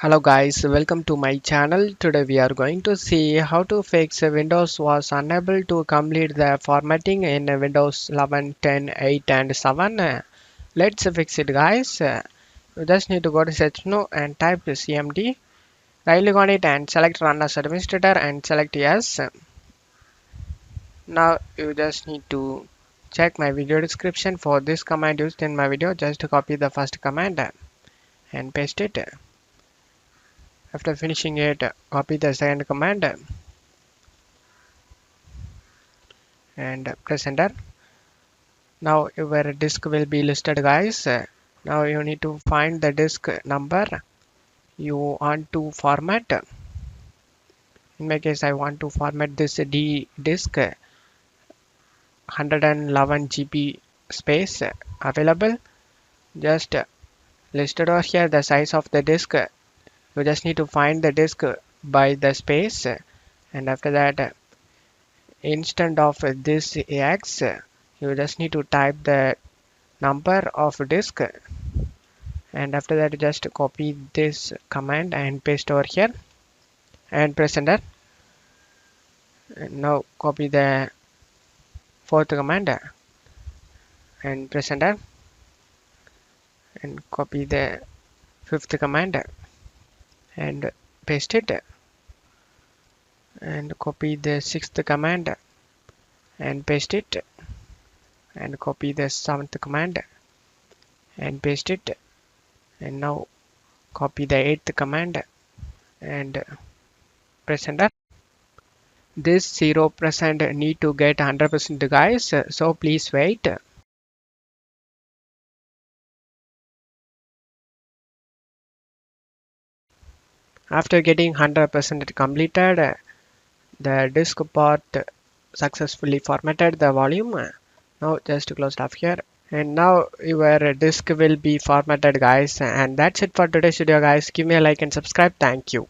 Hello guys, welcome to my channel. Today we are going to see how to fix Windows was unable to complete the formatting in Windows 11, 10, 8 and 7. Let's fix it guys. You just need to go to search menu and type cmd. Right click on it and select run as administrator and select yes. Now you just need to check my video description for this command used in my video. Just copy the first command and paste it. After finishing it, copy the second command and press enter. Now your disk will be listed guys. Now you need to find the disk number you want to format. In my case I want to format this D disk 111 GB space available. Just listed over here the size of the disk. You just need to find the disk by the space, and after that instead of this AX you just need to type the number of disk, and after that just copy this command and paste over here and press enter. And now copy the fourth command and press enter, and copy the fifth command and paste it, and copy the sixth command and paste it, and copy the seventh command and paste it, and now copy the eighth command and press enter. This 0% need to get 100% guys, so please wait. After getting 100% completed, the disk part successfully formatted the volume. Now just close it off here, and now your disk will be formatted guys. And that's it for today's video guys. Give me a like and subscribe. Thank you.